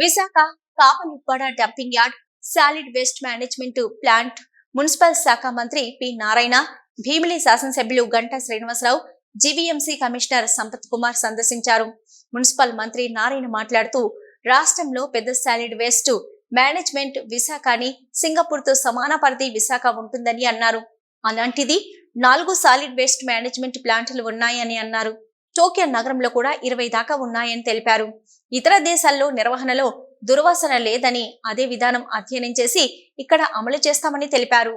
విశాఖ కాపనిప్పాడ dumping yard, solid waste management plant municipal శాఖ మంత్రి పి నారాయణ, భీమిలి శాసనసభ్యులు గంటా శ్రీనివాసరావు, జీవీఎంసీ కమిషనర్ సంపత్ కుమార్ సందర్శించారు. మున్సిపల్ మంత్రి నారాయణ మాట్లాడుతూ, రాష్ట్రంలో పెద్ద సాలిడ్ వేస్ట్ మేనేజ్మెంట్ విశాఖని సింగపూర్తో సమాన పరిధి విశాఖ ఉంటుందని అన్నారు. అలాంటిది 4 సాలిడ్ వేస్ట్ మేనేజ్మెంట్ ప్లాంట్లు ఉన్నాయని అన్నారు. టోక్యో నగరంలో కూడా 20 దాకా ఉన్నాయని తెలిపారు. ఇతర దేశాల్లో నిర్వహణలో దుర్వాసన లేదని, అదే విధానం అధ్యయనం చేసి ఇక్కడ అమలు చేస్తామని తెలిపారు.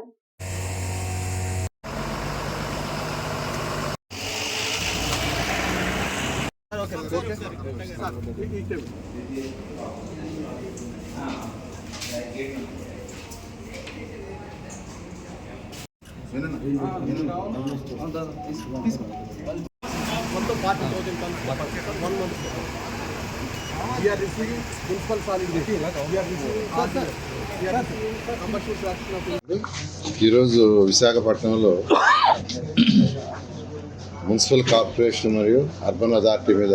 ఈరోజు విశాఖపట్నంలో మున్సిపల్ కార్పొరేషన్ మరియు అర్బన్ అథారిటీ మీద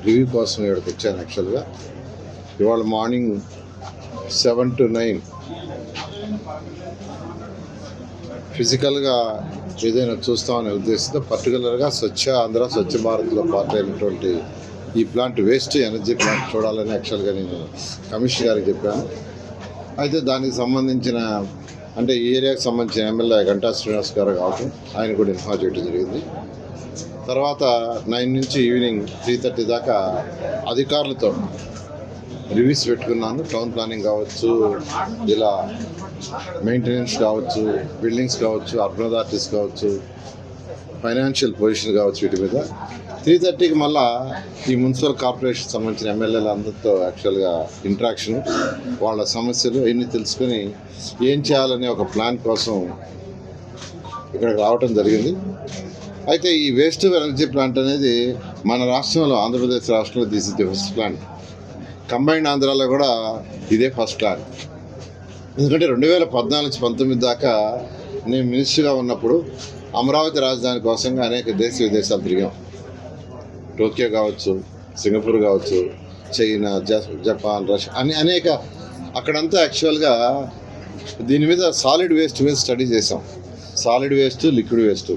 రివ్యూ కోసం ఇక్కడికి వచ్చాను. యాక్చువల్గా ఇవాళ మార్నింగ్ 7 to 9 ఫిజికల్గా ఏదైనా చూస్తామనే ఉద్దేశంతో పర్టికులర్గా స్వచ్ఛ ఆంధ్ర స్వచ్ఛ భారత్లో పార్ట్ అయినటువంటి ఈ ప్లాంట్ వేస్ట్ ఎనర్జీ ప్లాంట్ చూడాలని యాక్చువల్గా నేను కమిషనర్ గారికి చెప్పాను. అయితే దానికి సంబంధించిన అంటే ఈ ఏరియాకి సంబంధించిన ఎమ్మెల్యే గంటా శ్రీనివాస్ గారు కావటం ఆయన కూడా ఇన్ఫార్మ్ చేయడం జరిగింది. తర్వాత 9 నుంచి ఈవినింగ్ 3:30 దాకా అధికారులతో రివ్యూస్ పెట్టుకున్నాను. టౌన్ ప్లానింగ్ కావచ్చు, ఇలా మెయింటెనెన్స్ కావచ్చు, బిల్డింగ్స్ కావచ్చు, అర్బన్ అథారిటీస్ కావచ్చు, ఫైనాన్షియల్ పొజిషన్ కావచ్చు, వీటి మీద 3:30కి మళ్ళా ఈ మున్సిపల్ కార్పొరేషన్ సంబంధించిన ఎమ్మెల్యేలు అందరితో యాక్చువల్గా ఇంట్రాక్షన్, వాళ్ళ సమస్యలు ఇవన్నీ తెలుసుకొని ఏం చేయాలనే ఒక ప్లాన్ కోసం ఇక్కడికి రావటం జరిగింది. అయితే ఈ వేస్ట్ ఎనర్జీ ప్లాంట్ అనేది మన రాష్ట్రంలో, ఆంధ్రప్రదేశ్ రాష్ట్రంలో this is the first plant. Combined ఆంధ్రాలో కూడా ఇదే ఫస్ట్ ప్లాంట్. ఎందుకంటే 2014-19 దాకా నేను మినిస్టర్గా ఉన్నప్పుడు అమరావతి రాజధాని కోసంగా అనేక దేశ విదేశాలు తిరిగాం. టోక్యో కావచ్చు, సింగపూర్ కావచ్చు, చైనా, జపాన్, రష్యా అనేక అక్కడంతా యాక్చువల్గా దీని మీద సాలిడ్ వేస్ట్ మీద స్టడీ చేసాం. Solid waste, liquid waste.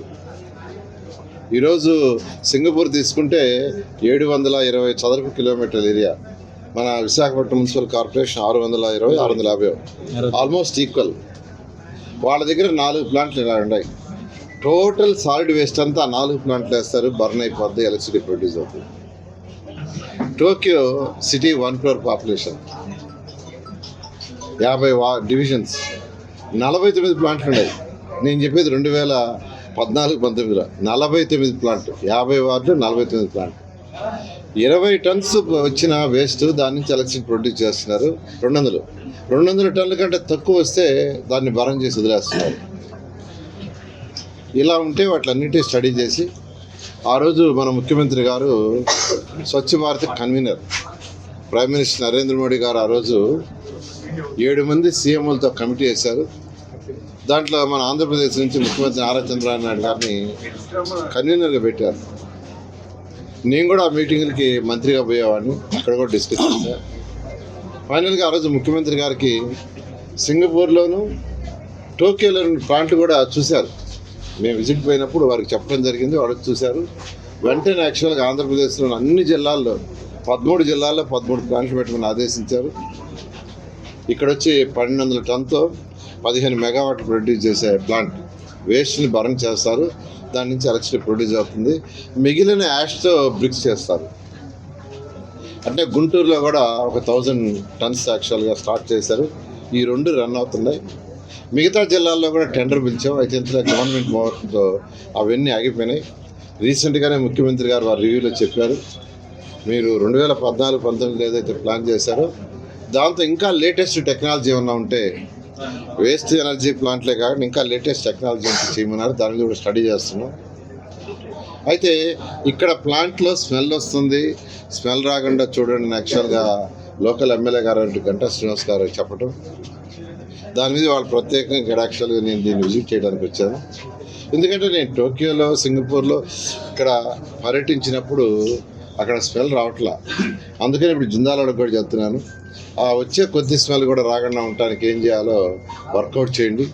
ఈరోజు సింగపూర్ తీసుకుంటే 720 చదరపు కిలోమీటర్ల ఏరియా, మన Visakhapatnam municipal corporation 620, 650 almost equal. వాళ్ళ దగ్గర 4 ప్లాంట్లు ఇలా ఉన్నాయి. టోటల్ సాలిడ్ వేస్ట్ అంతా 4 ప్లాంట్లు వేస్తారు, బర్న్ అయిపోద్ది, ఎలక్ట్రిసిటీ ప్రొడ్యూస్ అవుతుంది. Tokyo city 1 crore population, 50 divisions, 49 ప్లాంట్లు ఉన్నాయి. నేను చెప్పేది 2014-19లో 49 ప్లాంట్, 50 వార్డు, 49 ప్లాంట్. 20 టన్స్ వచ్చిన వేస్ట్ దాని నుంచి ఎలక్ట్రిసిటీ ప్రొడ్యూస్ చేస్తున్నారు. 200 టన్నుల కంటే తక్కువ వస్తే దాన్ని బర్న్ చేసి వదిలేస్తున్నారు. ఇలా ఉంటే వాటిలన్నింటినీ స్టడీ చేసి ఆ రోజు మన ముఖ్యమంత్రి గారు Swachh Bharat convener prime minister Narendra Modi గారు ఆ రోజు 7 మంది సీఎంలతో కమిటీ వేశారు. దాంట్లో మన ఆంధ్రప్రదేశ్ నుంచి ముఖ్యమంత్రి నారా చంద్రబాబు నాయుడు గారిని కన్వీనర్గా పెట్టారు. నేను కూడా ఆ మీటింగ్లకి మంత్రిగా పోయేవాడిని, అక్కడ కూడా డిస్కస్ చేశాను. ఫైనల్గా ఆ రోజు ముఖ్యమంత్రి గారికి సింగపూర్లోను టోక్యోలోని ప్లాంట్ కూడా చూశారు. మేము విజిట్ పోయినప్పుడు వారికి చెప్పడం జరిగింది, వాళ్ళు చూశారు. వెంటనే యాక్చువల్గా ఆంధ్రప్రదేశ్లోని అన్ని జిల్లాల్లో 13 జిల్లాల్లో 13 ప్లాంట్లు పెట్టమని ఆదేశించారు. ఇక్కడ వచ్చి 1200 టన్తో 15 మెగావాట్లు ప్రొడ్యూస్ చేసే ప్లాంట్ వేస్ట్ని బర్న్ చేస్తారు. దాని నుంచి ఎలక్ట్రిసిటీ ప్రొడ్యూస్ అవుతుంది. మిగిలిన యాష్తో బ్రిక్స్ చేస్తారు. అంటే గుంటూరులో కూడా ఒక 1000 టన్స్ యాక్చువల్గా స్టార్ట్ చేశారు. ఈ 2 రన్ అవుతున్నాయి. మిగతా జిల్లాల్లో కూడా టెండర్ పిలిచాం. అయితే ఇంతలో గవర్నమెంట్ మోర్తో అవన్నీ ఆగిపోయినాయి. రీసెంట్గానే ముఖ్యమంత్రి గారు వారి రివ్యూలో చెప్పారు, మీరు 2014-19 ఏదైతే ప్లాన్ చేశారో దాంతో ఇంకా లేటెస్ట్ టెక్నాలజీ ఏమన్నా ఉంటే, వేస్ట్ ఎనర్జీ ప్లాంట్లే కాకుండా ఇంకా లేటెస్ట్ టెక్నాలజీ చేయమన్నారు. దాని మీద కూడా స్టడీ చేస్తున్నాం. అయితే ఇక్కడ ప్లాంట్లో స్మెల్ వస్తుంది, స్మెల్ రాకుండా చూడండి యాక్చువల్గా లోకల్ ఎమ్మెల్యే గారు గంటా శ్రీనివాస్ గారు చెప్పడం, దాని మీద వాళ్ళు ప్రత్యేకంగా ఇక్కడ యాక్చువల్గా నేను దీన్ని విజిట్ చేయడానికి వచ్చాను. ఎందుకంటే నేను టోక్యోలో, సింగపూర్లో ఇక్కడ పర్యటించినప్పుడు అక్కడ స్మెల్ రావట్లా. అందుకని ఇప్పుడు జిందాల్ కూడా చెప్తున్నాను, ఆ వచ్చే కొద్ది స్మెల్ కూడా రాకుండా ఉండటానికి ఏం చేయాలో వర్కౌట్ చేయండి.